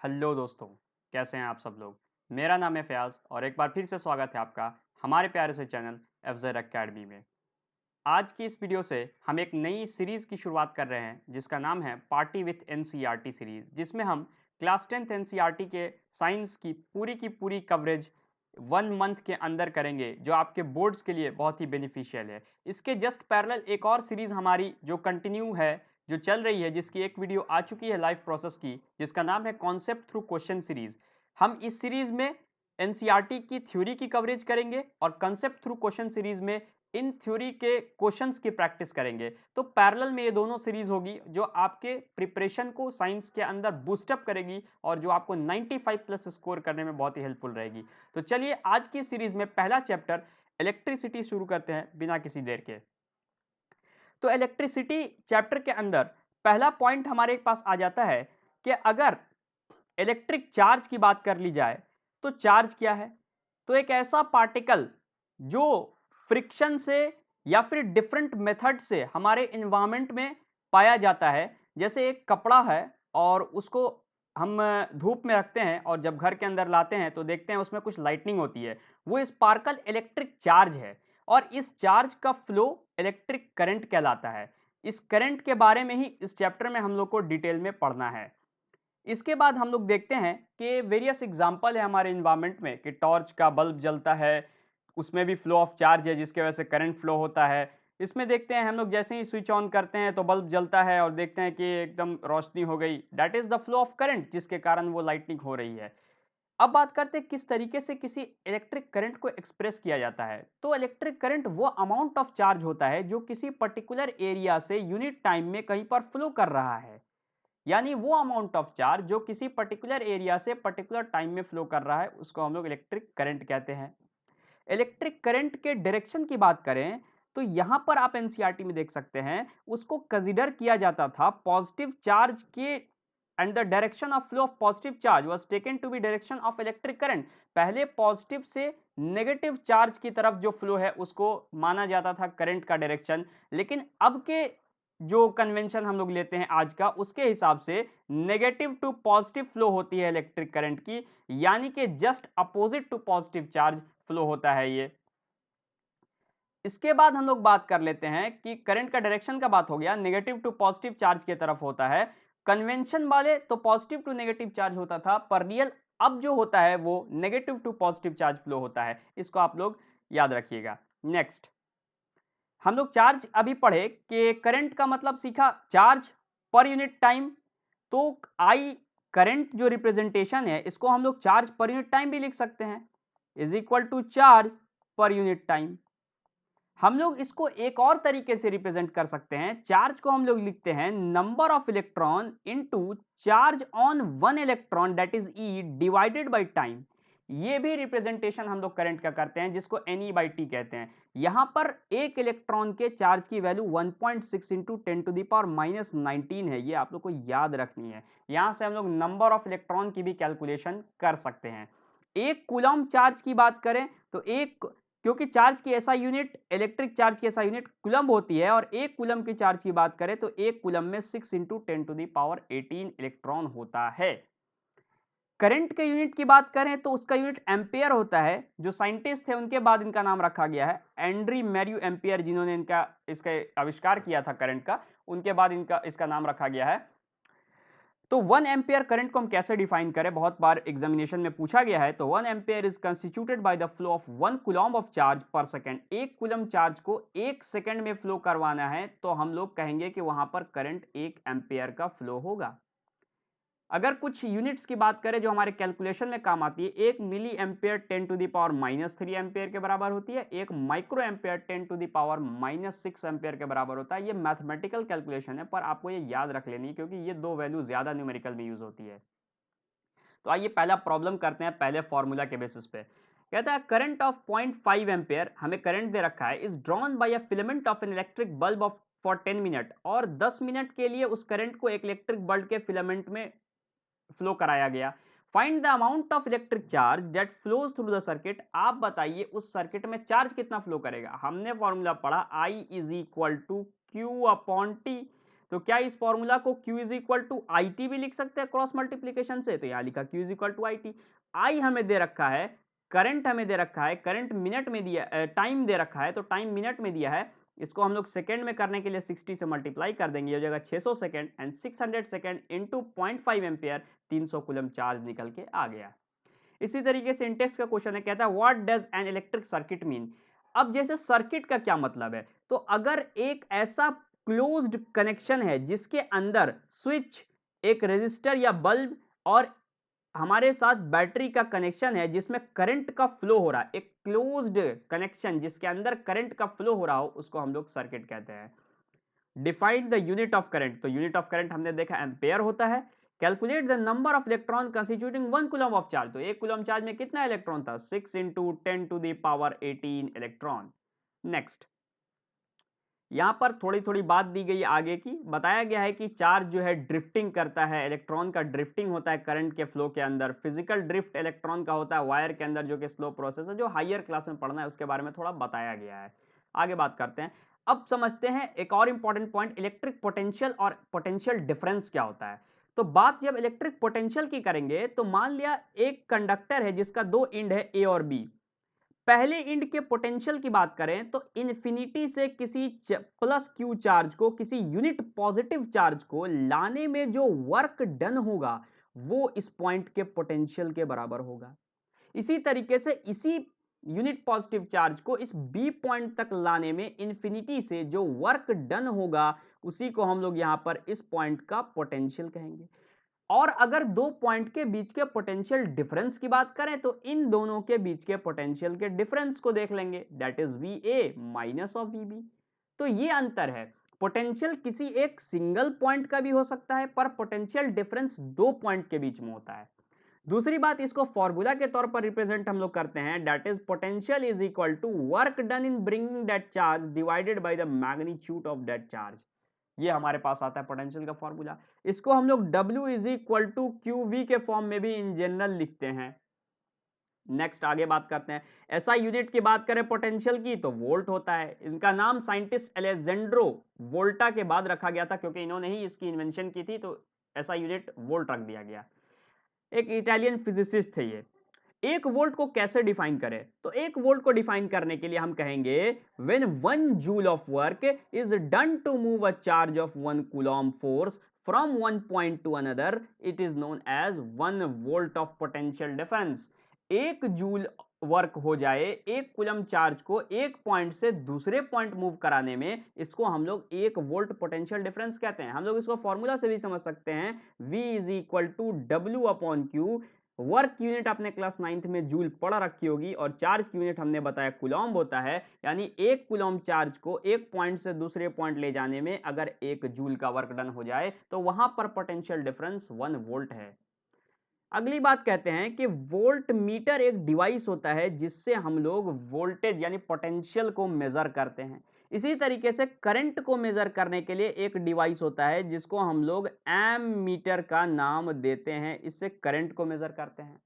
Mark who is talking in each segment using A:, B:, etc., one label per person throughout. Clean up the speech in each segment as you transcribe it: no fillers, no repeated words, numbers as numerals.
A: Hello दोस्तों, कैसे हैं आप सब लोग? मेरा नाम है फ़याज़ और एक बार फिर से स्वागत है आपका हमारे प्यारे से चैनल अफ़ज़ल अकेडमी में। आज की इस वीडियो से हम एक नई सीरीज़ की शुरुआत कर रहे हैं जिसका नाम है पार्टी विथ एनसीईआरटी सीरीज़, जिसमें हम क्लास 10th एनसीईआरटी के साइंस की पूरी कवरेज 1 मंथ के अंदर करेंगे, जो आपके बोर्ड्स के लिए बहुत ही बेनिफिशियल है। इसके जस्ट पैरेलल एक और सीरीज़ हमारी जो कंटिन्यू है, जो चल रही है, जिसकी एक वीडियो आ चुकी है लाइव प्रोसेस की, जिसका नाम है कॉन्सेप्ट थ्रू क्वेश्चन सीरीज़। हम इस सीरीज़ में एनसीईआरटी की थ्योरी की कवरेज करेंगे और कॉन्सेप्ट थ्रू क्वेश्चन सीरीज़ में इन थ्योरी के क्वेश्चंस की प्रैक्टिस करेंगे। तो पैरेलल में ये दोनों सीरीज़ होगी जो आपके प्रिपरेशन को साइंस के अंदर बूस्ट अप करेगी और जो आपको 95 प्लस स्कोर करने में बहुत ही हेल्पफुल रहेगी। तो चलिए आज की सीरीज़ में पहला चैप्टर इलेक्ट्रिसिटी शुरू करते हैं बिना किसी देर के। तो इलेक्ट्रिसिटी चैप्टर के अंदर पहला पॉइंट हमारे पास आ जाता है कि अगर इलेक्ट्रिक चार्ज की बात कर ली जाए तो चार्ज क्या है? तो एक ऐसा पार्टिकल जो फ्रिक्शन से या फिर डिफरेंट मेथड से हमारे एनवायरनमेंट में पाया जाता है। जैसे एक कपड़ा है और उसको हम धूप में रखते हैं और जब घर के अंदर लाते हैं तो देखते हैं उसमें कुछ लाइटनिंग होती है। वो स्पार्कल इलेक्ट्रिक चार्ज है और इस चार्ज का फ्लो इलेक्ट्रिक करंट कहलाता है। इस करंट के बारे में ही इस चैप्टर में हम लोग को डिटेल में पढ़ना है। इसके बाद हम लोग देखते हैं कि वेरियस एग्जाम्पल है हमारे एनवायरनमेंट में कि टॉर्च का बल्ब जलता है, उसमें भी फ्लो ऑफ चार्ज है जिसकी वजह से करंट फ्लो होता है। इसमें देखते हैं हम लोग जैसे ही स्विच ऑन करते हैं तो बल्ब जलता है और देखते हैं कि एकदम रोशनी हो गई, that is the flow of current जिसके कारण वो लाइटनिंग हो रही है। अब बात करते हैं किस तरीके से किसी इलेक्ट्रिक करंट को एक्सप्रेस किया जाता है। तो इलेक्ट्रिक करंट वो अमाउंट ऑफ चार्ज होता है जो किसी पर्टिकुलर एरिया से यूनिट टाइम में कहीं पर फ्लो कर रहा है। यानी वो अमाउंट ऑफ चार्ज जो किसी पर्टिकुलर एरिया से पर्टिकुलर टाइम में फ्लो कर रहा है उसको हम लोग इलेक्ट्रिक करंट कहते हैं। इलेक्ट्रिक करंट के डायरेक्शन की बात करें तो यहां पर आप एनसीईआरटी में देख सकते हैं उसको कंसीडर किया जाता था पॉजिटिव चार्ज के and the direction of flow of positive charge was taken to be direction of electric current. पहले पॉजिटिव से नेगेटिव चार्ज की तरफ जो फ्लो है उसको माना जाता था करंट का डायरेक्शन। लेकिन अब के जो कन्वेंशन हम लोग लेते हैं आज का उसके हिसाब से नेगेटिव टू पॉजिटिव फ्लो होती है इलेक्ट्रिक करंट की, यानी कि just opposite to positive charge flow होता है ये। इसके बाद हम लोग बात कर लेते हैं कि करंट का डायरेक्शन का बात हो गया, नेगेटिव टू पॉजिटिव चार्ज की तरफ होता है। कन्वेंशन वाले तो पॉजिटिव टू नेगेटिव चार्ज होता था, पर रियल अब जो होता है वो negative to positive charge flow होता है। इसको आप लोग याद रखिएगा। नेक्स्ट हम लोग चार्ज अभी पढ़े कि करंट का मतलब सीखा चार्ज पर यूनिट टाइम। तो आई करंट जो रिप्रेजेंटेशन है इसको हम लोग चार्ज पर यूनिट टाइम भी लिख सकते हैं, is equal to charge per unit time. हम लोग इसको एक और तरीके से रिप्रेजेंट कर सकते हैं, चार्ज को हम लोग लिखते हैं number of electron into charge on one electron that is E divided by time. ये भी रिप्रेजेंटेशन हम लोग करंट का करते हैं जिसको एन ई बाई टी कहते हैं। यहां पर एक इलेक्ट्रॉन के चार्ज की वैल्यू 1.6 इंटू 10⁻⁻19 है, ये आप लोग को याद रखनी है। यहां से हम लोग नंबर ऑफ इलेक्ट्रॉन की भी कैलकुलेशन कर सकते हैं। एक कूलम चार्ज की बात करें तो एक, क्योंकि चार्ज की ऐसा यूनिट इलेक्ट्रिक चार्ज की ऐसा यूनिट कूलम होती है और एक कूलम की चार्ज की बात करें तो एक कूलम में 6 इंटू 10⁻18 इलेक्ट्रॉन होता है। करंट के यूनिट की बात करें तो उसका यूनिट एम्पेयर होता है। जो साइंटिस्ट थे उनके बाद इनका नाम रखा गया है एंड्री मैर्यू एम्पेयर, जिन्होंने इसका आविष्कार किया था करंट का, उनके बाद इसका नाम रखा गया है। तो 1 एम्पीयर करंट को हम कैसे डिफाइन करें, बहुत बार एग्जामिनेशन में पूछा गया है। तो 1 ampere is constituted by the flow of 1 coulomb of charge पर सेकंड। एक कूलम्ब चार्ज को 1 सेकंड में फ्लो करवाना है तो हम लोग कहेंगे कि वहां पर करंट 1 एम्पीयर का फ्लो होगा। अगर कुछ यूनिट्स की बात करें जो हमारे कैलकुलेशन में काम आती है, 1 मिली एम्पेयर 10⁻³ एम्पेयर के बराबर होती है, एक माइक्रो एम्पेयर 10⁻⁻6 एम्पेयर के बराबर होता है। ये मैथमेटिकल कैलकुलेशन है पर आपको ये याद रख लेनी है क्योंकि ये दो वैल्यू ज्यादा न्यूमेरिकल में यूज होती है। तो आइए पहला प्रॉब्लम करते हैं पहले फॉर्मूला के बेसिस पे। कहता है करंट ऑफ 0.5 एम्पेयर, हमें करंट दे रखा है, is drawn by a filament of an electric bulb of for 10 minute, और 10 मिनट के लिए उस करंट को एक इलेक्ट्रिक बल्ब के फिलामेंट में फ्लो कराया गया। Find the amount of electric charge that flows through the circuit. आप बताइए उस सर्किट में चार्ज कितना फ्लो करेगा। हमने फॉर्मूला पढ़ा I is equal to Q upon T. तो क्या इस फॉर्मूला को Q is equal to IT भी लिख सकते हैं क्रॉस मल्टीप्लीकेशन से? तो यहां लिखा Q is equal to IT। I हमें दे रखा है, करंट हमें दे रखा है, करंट मिनट में दिया, टाइम दे रखा है तो टाइम मिनट में दिया है। इसको हम लोग सेकंड में करने के लिए 60 से मल्टीप्लाई कर देंगे, हो जाएगा 600 second and 600 second into 0.5 ampere, 300 coulomb charge निकल के आ गया। इसी तरीके से इंटेक्स का क्वेश्चन है, कहता है what does an electric circuit mean. अब जैसे सर्किट का क्या मतलब है, तो अगर एक ऐसा क्लोज्ड कनेक्शन है जिसके अंदर स्विच, एक रेजिस्टर या बल्ब और हमारे साथ बैटरी का कनेक्शन है जिसमें करंट का फ्लो हो रहा है, एक क्लोज्ड कनेक्शन जिसके अंदर करंट का फ्लो हो रहा हो, उसको हम लोग सर्किट कहते हैं। Define the unit of current, तो यूनिट ऑफ करंट हमने देखा एम्पेयर होता है। Calculate the number of electron constituting 1 coulomb of charge, तो 1 कूलम चार्ज में कितना इलेक्ट्रॉन था, 6 into 10 to the power 18 electron. Next, यहां पर थोड़ी थोड़ी बात दी गई आगे की, बताया गया है कि चार्ज जो है ड्रिफ्टिंग करता है, इलेक्ट्रॉन का ड्रिफ्टिंग होता है करंट के फ्लो के अंदर। फिजिकल ड्रिफ्ट इलेक्ट्रॉन का होता है वायर के अंदर, जो कि स्लो प्रोसेस है, जो हायर क्लास में पढ़ना है उसके बारे में थोड़ा बताया गया है। आगे बात करते हैं। अब समझते हैं एक और इंपॉर्टेंट पॉइंट, इलेक्ट्रिक पोटेंशियल और पोटेंशियल डिफरेंस क्या होता है। तो बात जब इलेक्ट्रिक पोटेंशियल की करेंगे, तो मान लिया एक कंडक्टर है जिसका दो एंड है ए और बी। पहले इंड के पोटेंशियल की बात करें तो इन्फिनिटी से किसी प्लस क्यू चार्ज को, किसी यूनिट पॉजिटिव चार्ज को लाने में जो वर्क डन होगा वो इस पॉइंट के पोटेंशियल के बराबर होगा। इसी तरीके से इसी यूनिट पॉजिटिव चार्ज को इस बी पॉइंट तक लाने में इन्फिनिटी से जो वर्क डन होगा उसी को हम लोग यहां पर इस पॉइंट का पोटेंशियल कहेंगे। और अगर दो पॉइंट के बीच के पोटेंशियल डिफरेंस की बात करें तो इन दोनों के बीच के पोटेंशियल के डिफरेंस को देख लेंगे, that is VA minus of VB। तो ये अंतर है, पोटेंशियल किसी एक सिंगल पॉइंट का भी हो सकता है, पर पोटेंशियल डिफरेंस दो पॉइंट के बीच में होता है। दूसरी बात, इसको फॉर्मूला के तौर पर रिप्रेजेंट हम लोग करते हैं, that is potential is equal to work done in bringing that charge divided by the magnitude of that charge. ये हमारे पास आता है पोटेंशियल का फॉर्मूला। इसको हम लोग W is equal to QV के फॉर्म में भी इन जनरल लिखते हैं। नेक्स्ट आगे बात करते हैं, ऐसा यूनिट की बात करें पोटेंशियल की तो वोल्ट होता है। इनका नाम साइंटिस्ट एलेजेंड्रो वोल्टा के बाद रखा गया था, क्योंकि इन्होंने ही इसकी इन्वेंशन की थी, तो ऐसा यूनिट वोल्ट रख दिया गया। एक इटालियन फिजिसिस्ट थे ये। एक वोल्ट को कैसे डिफाइन करें, तो एक वोल्ट को डिफाइन करने के लिए हम कहेंगे when 1 joule of work is done to move a charge of 1 coulomb force from one point to another, it is known as 1 volt of potential difference. एक जूल वर्क हो जाए एक कूलम चार्ज को एक पॉइंट से दूसरे point move कराने में, इसको हम लोग 1 वोल्ट पोटेंशियल डिफरेंस कहते हैं। हम लोग इसको फॉर्मूला से भी समझ सकते हैं, V is equal to W upon Q. Work unit आपने क्लास 9th में जूल पढ़ रखी होगी, और चार्ज की यूनिट हमने बताया कूलॉम्ब होता है, यानी एक कूलॉम्ब चार्ज को एक पॉइंट से दूसरे पॉइंट ले जाने में अगर 1 जूल का वर्क डन हो जाए तो वहां पर पोटेंशियल डिफरेंस 1 वोल्ट है। अगली बात कहते हैं कि वोल्ट मीटर एक डिवाइस होता है जिससे हम लोग वोल्टेज यानी पोटेंशियल को मेजर करते हैं। इसी तरीके से करंट को मेजर करने के लिए एक डिवाइस होता है जिसको हम लोग एम मीटर का नाम देते हैं, इससे करंट को मेजर करते हैं।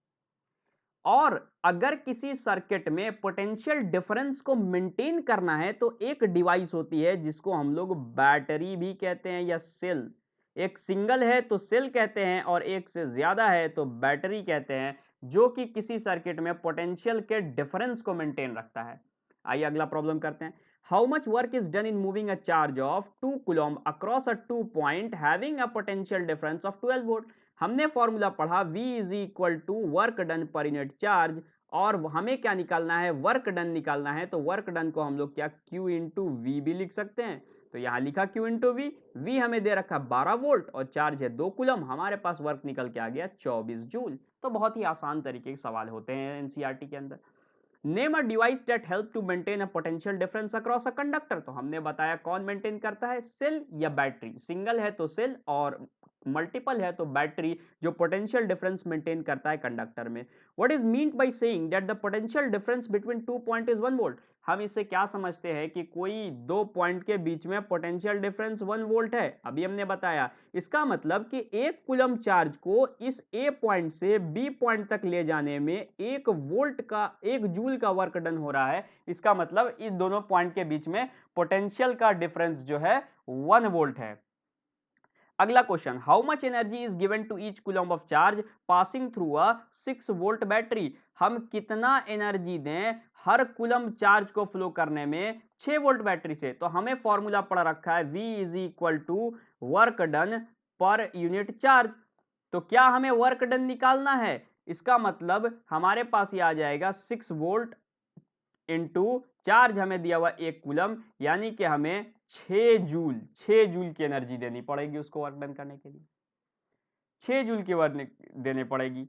A: और अगर किसी सर्किट में पोटेंशियल डिफरेंस को मेंटेन करना है तो एक डिवाइस होती है जिसको हम लोग बैटरी भी कहते हैं या सेल। एक सिंगल है तो सेल कहते हैं और एक से ज्यादा है तो बैटरी कहते हैं, जो कि किसी सर्किट में पोटेंशियल के डिफरेंस को मेंटेन रखता है। आइए अगला प्रॉब्लम करते हैं। How much work is done in moving a charge of 2 coulomb across a 2 point having a potential difference of 12 volt. हमने फॉर्मूला पढ़ा V is equal to work done per unit charge, और हमें क्या निकालना है, work done निकालना है। तो वर्क डन को हम लोग क्या Q इंटू वी भी लिख सकते हैं, तो यहां लिखा Q इंटू वी। V हमें दे रखा 12 वोल्ट और चार्ज है 2 कूलम, हमारे पास वर्क निकल के आ गया 24 जूल। तो बहुत ही आसान तरीके के सवाल होते हैं एनसीईआरटी के अंदर। Name a device that help to maintain a potential difference across a conductor, तो हमने बताया कौन मेंटेन करता है, सेल या बैटरी। सिंगल है तो सेल और मल्टीपल है तो बैटरी, जो पोटेंशियल डिफरेंस मेंटेन करता है कंडक्टर में। What is meant by saying that the potential difference between 2 point is 1 volt. हम इससे क्या समझते हैं कि कोई दो पॉइंट के बीच में पोटेंशियल डिफरेंस 1 वोल्ट है, अभी हमने बताया। इसका मतलब कि एक कूलम चार्ज को इस ए पॉइंट से बी पॉइंट तक ले जाने में 1 वोल्ट का 1 जूल का वर्क डन हो रहा है। इसका मतलब इन दोनों पॉइंट के बीच में पोटेंशियल का डिफरेंस जो है 1 वोल्ट है। अगला question, how much energy is given to each coulomb of charge passing through a 6 volt battery. हम कितना एनर्जी दें हर कूलम चार्ज को फ्लो करने में 6 वोल्ट बैटरी से। तो हमें फॉर्मूला पढ़ रखा है V is equal to work done per unit charge. तो क्या हमें वर्क डन निकालना है? इसका मतलब हमारे पास ये आ जाएगा 6 वोल्ट इंटू चार्ज हमें दिया हुआ 1 कूलम, यानी कि हमें 6 जूल की एनर्जी देनी पड़ेगी उसको वर्क डन करने के लिए। 6 जूल की वर्क देनी पड़ेगी।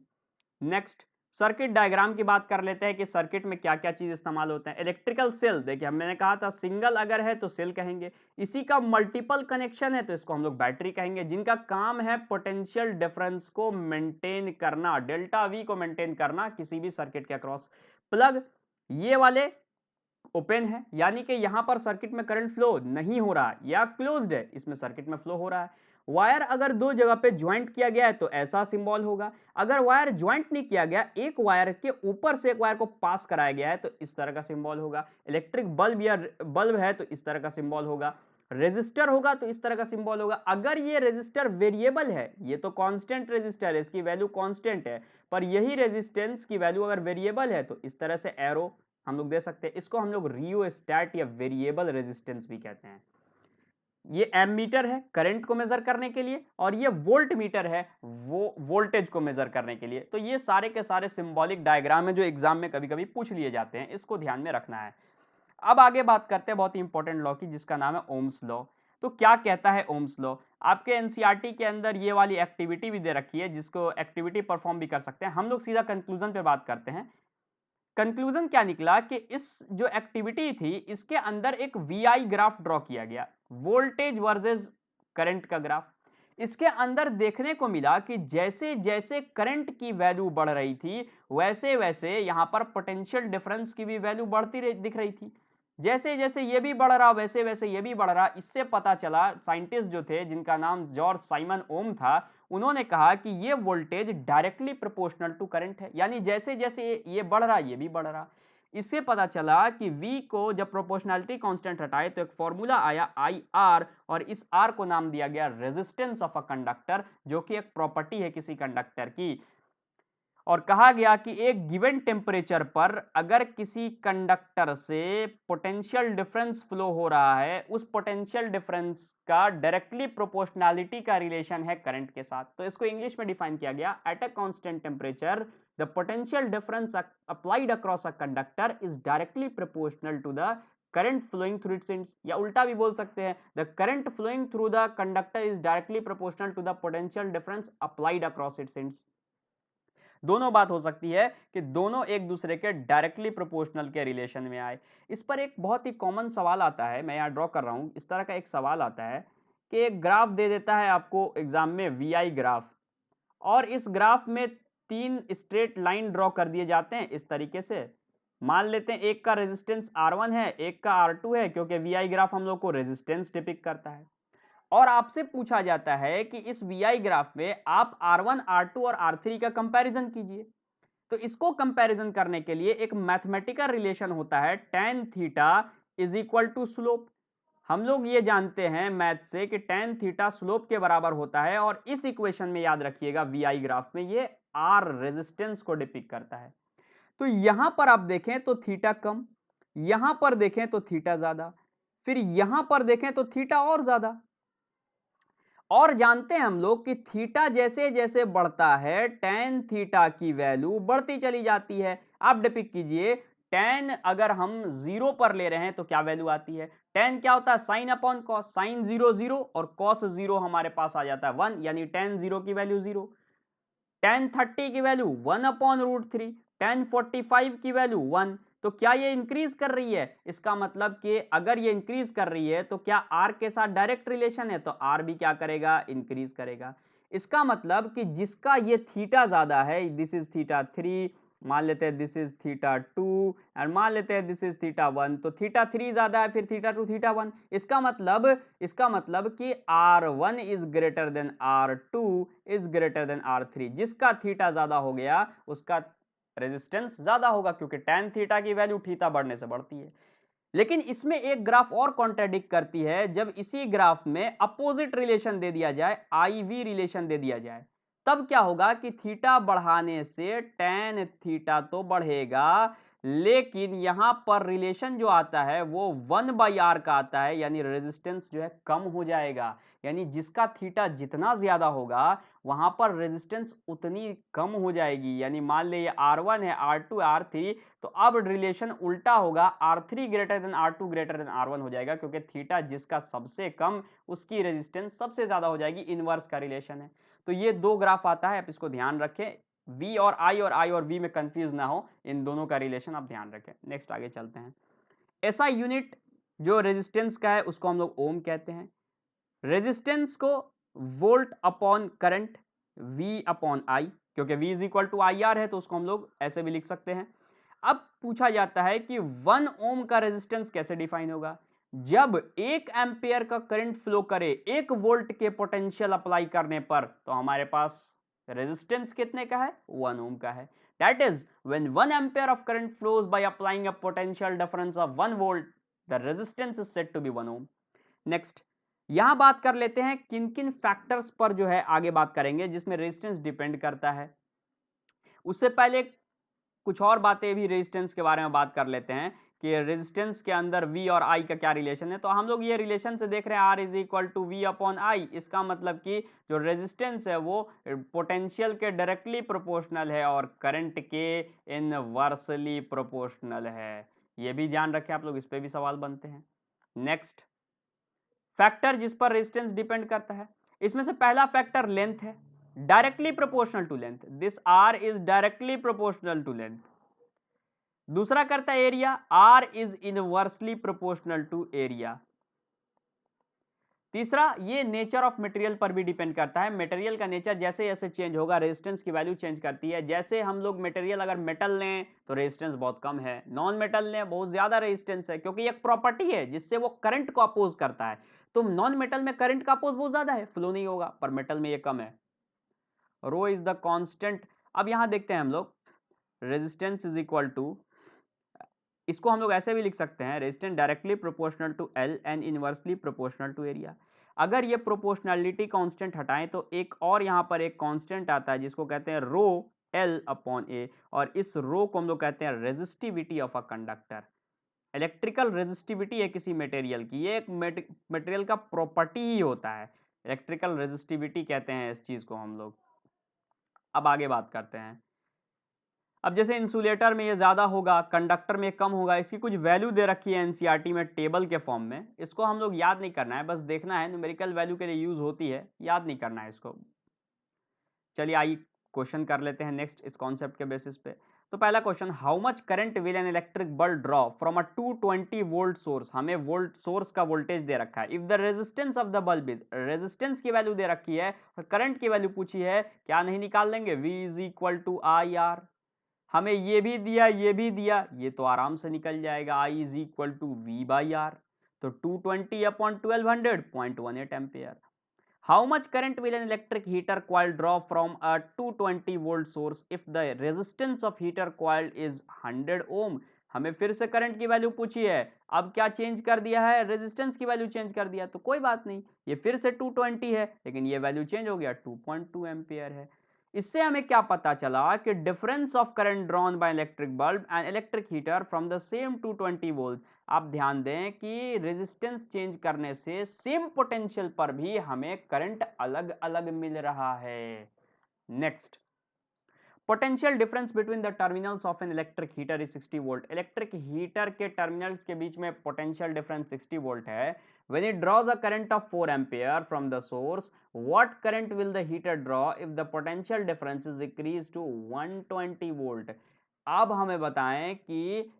A: नेक्स्ट, सर्किट डायग्राम की बात कर लेते हैं कि सर्किट में क्या क्या चीज इस्तेमाल होते हैं। इलेक्ट्रिकल सेल, देखिए मैंने कहा था सिंगल अगर है तो सेल कहेंगे, इसी का मल्टीपल कनेक्शन है तो इसको हम लोग बैटरी कहेंगे, जिनका काम है पोटेंशियल डिफरेंस को मेंटेन करना, डेल्टा वी को मेंटेन करना किसी भी सर्किट के अक्रॉस। प्लग, ये वाले ओपन है, यानी कि यहां पर सर्किट में करंट फ्लो नहीं हो रहा है, या क्लोज्ड है, इसमें सर्किट में फ्लो हो रहा है। वायर अगर दो जगह पे ज्वाइंट किया गया है तो ऐसा सिंबल होगा। अगर वायर ज्वाइंट नहीं किया गया, एक वायर के ऊपर से एक वायर को पास कराया गया है तो इस तरह का सिंबल होगा। इलेक्ट्रिक बल्ब या बल्ब है तो इस तरह का सिंबल होगा। रेजिस्टर होगा तो इस तरह का सिंबल होगा। अगर ये रेजिस्टर वेरिएबल है, ये तो कांस्टेंट रेजिस्टर है, इसकी वैल्यू कांस्टेंट है, पर यही रेजिस्टेंस की वैल्यू अगर वेरिएबल है तो इस तरह से एरो हम लोग दे सकते हैं। इसको हम लोग रियोस्टैट या वेरिएबल रेजिस्टेंस भी कहते हैं। ये एमीटर है करंट को मेजर करने के लिए, और ये वोल्ट मीटर है वो वोल्टेज को मेजर करने के लिए। तो ये सारे के सारे सिंबॉलिक डायग्राम है जो एग्जाम में कभी कभी पूछ लिए जाते हैं, इसको ध्यान में रखना है। अब आगे बात करते हैं बहुत ही इंपॉर्टेंट लॉ की, जिसका नाम है ओम्स लॉ। तो क्या कहता है ओम्स लॉ? आपके एनसीईआरटी के अंदर ये वाली एक्टिविटी भी दे रखी है, जिसको एक्टिविटी परफॉर्म भी कर सकते हैं। हम लोग सीधा कंक्लूजन पे बात करते हैं। कंक्लूजन क्या निकला कि इस जो एक्टिविटी थी इसके अंदर एक वीआई ग्राफ ड्रॉ किया गया, वोल्टेज वर्सेस करंट का ग्राफ। इसके अंदर देखने को मिला कि जैसे जैसे करंट की वैल्यू बढ़ रही थी वैसे वैसे यहां पर पोटेंशियल डिफरेंस की भी वैल्यू बढ़ती दिख रही थी। जैसे जैसे ये भी बढ़ रहा वैसे वैसे ये भी बढ़ रहा। इससे पता चला, साइंटिस्ट जो थे जिनका नाम जॉर्ज साइमन ओम था, उन्होंने कहा कि ये voltage directly proportional to current है, यानी जैसे जैसे ये बढ़ रहा ये भी बढ़ रहा। इससे पता चला कि V को जब प्रोपोर्शनैलिटी कांस्टेंट हटाए तो एक फॉर्मूला आया IR, और इस R को नाम दिया गया रेजिस्टेंस ऑफ अ कंडक्टर, जो कि एक प्रॉपर्टी है किसी कंडक्टर की। और कहा गया कि एक गिवन टेम्परेचर पर अगर किसी कंडक्टर से पोटेंशियल डिफरेंस फ्लो हो रहा है, उस पोटेंशियल डिफरेंस का डायरेक्टली प्रोपोर्शनैलिटी का रिलेशन है करंट के साथ। तो इसको इंग्लिश में डिफाइन किया गया, at a constant temperature the potential difference applied across a conductor is directly proportional to the current flowing through its ends. या उल्टा भी बोल सकते हैं, the current flowing through the conductor is directly proportional to the potential difference applied across its ends. दोनों बात हो सकती है कि दोनों एक दूसरे के डायरेक्टली प्रोपोर्शनल के रिलेशन में आए। इस पर एक बहुत ही कॉमन सवाल आता है, मैं यहाँ ड्रॉ कर रहा हूँ, इस तरह का एक सवाल आता है कि एक ग्राफ दे देता है आपको एग्जाम में, वीआई ग्राफ, और इस ग्राफ में 3 स्ट्रेट लाइन ड्रॉ कर दिए जाते हैं इस तरीके से। मान लेते हैं एक का रेजिस्टेंस R1 है, एक का R2 है, क्योंकि वीआई ग्राफ हम लोग को रेजिस्टेंस डिपिक्ट करता है। और आपसे पूछा जाता है कि इस वीआई ग्राफ में आप R1, R2 और R3 का कंपैरिजन कीजिए। तो इसको कंपैरिजन करने के लिए एक मैथमेटिकल रिलेशन होता है, tan theta is equal to slope. हम लोग ये जानते हैं मैथ से कि tan थीटा स्लोप के बराबर होता है, और इस इक्वेशन में याद रखिएगा वीआई ग्राफ में ये R रेजिस्टेंस को डिपिक्ट करता है। तो यहां पर आप देखें तो थीटा कम, यहां पर देखें तो थीटा ज्यादा, फिर यहां पर देखें तो थीटा और ज्यादा। और जानते हैं हम लोग कि थीटा जैसे जैसे बढ़ता है tan थीटा की वैल्यू बढ़ती चली जाती है। आप डिपिक्ट कीजिए, tan अगर हम 0 पर ले रहे हैं तो क्या वैल्यू आती है? tan क्या होता है? साइन अपॉन कॉस, साइन 0 0 और कॉस 0 हमारे पास आ जाता है 1, यानी tan 0 की वैल्यू 0। tan 30 की वैल्यू 1 अपॉन रूट 3, tan 45 की वैल्यू 1। तो क्या ये इंक्रीज कर रही है? इसका मतलब कि अगर ये इंक्रीज कर रही है तो क्या R के साथ डायरेक्ट रिलेशन है, तो R भी क्या करेगा? इंक्रीज करेगा। इसका मतलब कि जिसका ये थीटा ज्यादा है, दिस इज थीटा 3, मान लेते हैं दिस इज थीटा 2, और मान लेते हैं दिस इज थीटा 1, तो थीटा 3 ज्यादा है, फिर थीटा 2, थीटा 1। इसका मतलब कि R1 is greater than R2 is greater than R3। जिसका थीटा ज्यादा हो गया उसका रेजिस्टेंस ज्यादा होगा, क्योंकि tan थीटा की वैल्यू थीटा बढ़ने से बढ़ती है। लेकिन इसमें एक ग्राफ और कॉन्ट्राडिक्ट करती है, जब इसी ग्राफ में अपोजिट रिलेशन दे दिया जाए, IV रिलेशन दे दिया जाए, तब क्या होगा कि थीटा बढ़ाने से tan थीटा तो बढ़ेगा, लेकिन यहां पर रिलेशन जो आता है वो 1/r का आता है, यानी रेजिस्टेंस जो है कम हो जाएगा। यानी जिसका थीटा जितना ज्यादा होगा वहां पर रेजिस्टेंस उतनी कम हो जाएगी। यानी मान ले ये R1 है, R2 R3, तो अब रिलेशन उल्टा होगा, R3 greater than R2 greater than R1 हो जाएगा, क्योंकि थीटा जिसका सबसे कम उसकी रेजिस्टेंस सबसे ज्यादा हो जाएगी। इनवर्स का रिलेशन है। तो ये दो ग्राफ आता है, आप इसको ध्यान रखें। V और I और V में कंफ्यूज ना हो, इन दोनों का रिलेशन आप ध्यान रखें। नेक्स्ट आगे चलते हैं। ऐसा यूनिट जो रेजिस्टेंस का है उसको हम लोग ओम कहते हैं। रेजिस्टेंस को volt upon current, V upon I, क्योंकि V is equal to IR है तो उसको हम लोग ऐसे भी लिख सकते हैं। अब पूछा जाता है कि 1 ओम का रेजिस्टेंस कैसे डिफाइन होगा। जब 1 एम्पियर का करंट फ्लो करे 1 वोल्ट के पोटेंशियल अप्लाई करने पर, तो हमारे पास रेजिस्टेंस कितने का है, 1 ओम का है। That is when 1 ampere of current flows by applying a potential difference of 1 volt, the resistance is said to be 1 ohm. Next, यहां बात कर लेते हैं किन किन फैक्टर्स पर जो है आगे बात करेंगे जिसमें रेजिस्टेंस डिपेंड करता है। उससे पहले कुछ और बातें भी रेजिस्टेंस के बारे में बात कर लेते हैं कि रेजिस्टेंस के अंदर V और I का क्या रिलेशन है। तो हम लोग ये रिलेशन से देख रहे हैं R is equal to V upon I. इसका मतलब कि जो रेजिस्टेंस है वो पोटेंशियल के डायरेक्टली प्रोपोर्शनल है और करंट के इनवर्सली प्रोपोर्शनल है। ये भी ध्यान रखें आप लोग, इस पे भी सवाल बनते हैं। नेक्स्ट, फैक्टर जिस पर रेजिस्टेंस डिपेंड करता है, इसमें से पहला फैक्टर लेंथ है, directly proportional to length. This R is directly proportional to length. दूसरा करता है area, R is inversely proportional to area. तीसरा, ये नेचर ऑफ मटेरियल पर भी डिपेंड करता है। मटेरियल का नेचर जैसे जैसे चेंज होगा रेजिस्टेंस की वैल्यू चेंज करती है। जैसे हम लोग मटेरियल अगर मेटल लें तो रेजिस्टेंस बहुत कम है, नॉन मेटल लें बहुत ज्यादा रेजिस्टेंस है, क्योंकि एक प्रॉपर्टी है जिससे वो करंट को अपोज करता है। तो नॉन मेटल में करंट का अपोज बहुत ज्यादा है, फ्लो नहीं होगा, पर मेटल में ये कम है। रो इज द कांस्टेंट। अब यहां देखते हैं हम लोग, रेजिस्टेंस इज इक्वल टू, इसको हम लोग ऐसे भी लिख सकते हैं, resistance directly proportional to L and inversely proportional to area. अगर ये प्रोपोर्शनलिटी कांस्टेंट हटाएं तो एक और यहां पर एक कांस्टेंट आता है जिसको कहते हैं रो L अपॉन A, और इस रो को हम लोग कहते हैं resistivity of a conductor. Electrical resistivity है किसी मटेरियल की, ये एक मटेरियल का प्रॉपर्टी ही होता है, इलेक्ट्रिकल रेजिस्टिविटी कहते हैं इस चीज को हम लोग। अब आगे बात करते हैं। अब जैसे इंसुलेटर में ये ज्यादा होगा, कंडक्टर में कम होगा, इसकी कुछ वैल्यू दे रखी है एनसीईआरटी में टेबल के फॉर्म में। इसको हम लोग याद नहीं करना है, बस देखना है, न्यूमेरिकल वैल्यू के लिए यूज होती है, याद नहीं करना है इसको। चलिए आइए क्वेश्चन कर लेते हैं नेक्स्ट इस कॉन्सेप्ट के बेसिस पे। तो पहला question, how much current will an electric bulb draw from a 220 volt source. हमें वोल्ट सोर्स का वोल्टेज दे रखा है। If the resistance of the bulb is, resistance की वैल्यू दे रखी है और करंट की वैल्यू पूछी है, क्या नहीं निकाल लेंगे, V is equal to IR। हमें ये भी दिया, ये भी दिया, ये तो आराम से निकल जाएगा, I is equal to V/R। तो 220 upon 1200, 0.18 ampere. How much current will an electric heater coil draw from a 220 volt source if the resistance of heater coil is 100 ohm. हमें फिर से करंट की वैल्यू पूछी है, अब क्या चेंज कर दिया है, रेजिस्टेंस की वैल्यू चेंज कर दिया, तो कोई बात नहीं, ये फिर से 220 है लेकिन ये वैल्यू चेंज हो गया, 2.2 एम्पियर है। इससे हमें क्या पता चला कि difference of current drawn by electric bulb and electric heater from the same 220 volt. आप ध्यान दें कि रेजिस्टेंस चेंज करने से सेम पोटेंशियल पर भी हमें करंट अलग अलग मिल रहा है। Next, potential difference between the terminals of N electric heater is 60 volt. Electric heater के टर्मिनल्स के बीच में पोटेंशियल डिफरेंस 60 वोल्ट है। when it draws a current of 4 ampere from the source, what current will the heater draw if the potential difference is increased to 120 volt। अब हमें बताएं कि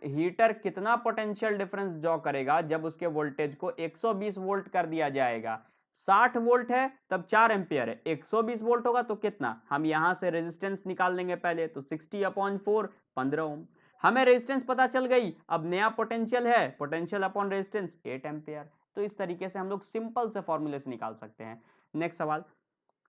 A: heater कितना potential difference draw करेगा जब उसके voltage को 120 वोल्ट कर दिया जाएगा। 60 वोल्ट है तब 4 एम्पियर है, 120 वोल्ट होगा तो कितना, हम यहां से रेजिस्टेंस निकाल लेंगे पहले, तो 60 अपॉन 4, 15 ओम। हमें रेजिस्टेंस पता चल गई, अब नया पोटेंशियल है, पोटेंशियल अपॉन रेजिस्टेंस 8 एम्पियर। तो इस तरीके से हम लोग सिंपल से फॉर्मूले से निकाल सकते हैं। नेक्स्ट सवाल,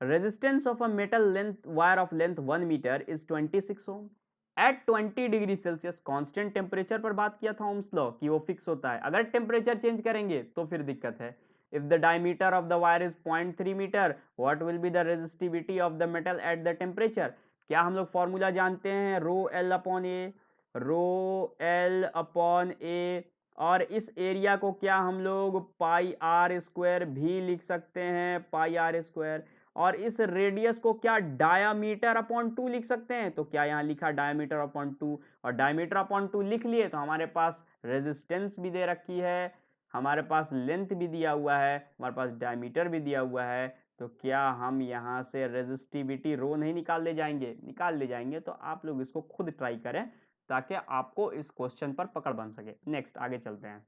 A: resistance of a metal length wire of length 1 metre is 26 ohm. At 20 degree Celsius constant temperature पर बात किया था ओम्स लॉ कि वो फिक्स होता है, अगर टेम्परेचर चेंज करेंगे तो फिर दिक्कत है। If the diameter of the wire is 0.3 metre, what will be the resistivity of the metal at the temperature? क्या हम लोग फॉर्मूला जानते हैं? Rho L upon A, rho L upon A, और इस एरिया को क्या हम लोग पाई आर स्क्वायर भी लिख सकते हैं, पाई आर स्क्वायर। और इस रेडियस को क्या डायामीटर अपॉन 2 लिख सकते हैं? तो क्या यहाँ लिखा डायामीटर अपॉन 2, और डायामीटर अपॉन 2 लिख लिए तो हमारे पास रेजिस्टेंस भी दे रखी है, हमारे पास लेंथ भी दिया हुआ है, हमारे पास डायमीटर भी दिया हुआ है। तो क्या हम यहाँ से रेजिस्टिविटी रो नहीं निकाल ले जाएंगे? निकाल ले जाएंगे। तो आप लोग इसको खुद ट्राई करें ताकि आपको इस क्वेश्चन पर पकड़ बन सके। नेक्स्ट आगे चलते हैं।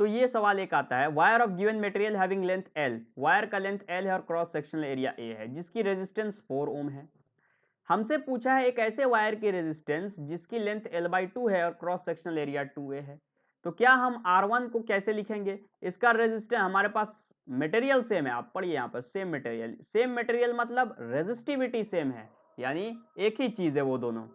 A: तो ये सवाल एक आता है, wire of given material having length L, wire का लेंथ एल है और क्रॉस सेक्शनल एरिया ए है, जिसकी रेजिस्टेंस 4 ओम है। हमसे पूछा है एक ऐसे वायर की रेजिस्टेंस जिसकी लेंथ एल बाई 2 है और क्रॉस सेक्शनल एरिया 2a है। तो क्या हम R1 को कैसे लिखेंगे? इसका रेजिस्टेंस हमारे पास मटेरियल सेम है, आप पढ़िए यहाँ पर सेम मटेरियल, सेम मटेरियल मतलब रेजिस्टिविटी सेम है, यानी एक ही चीज है वो दोनों।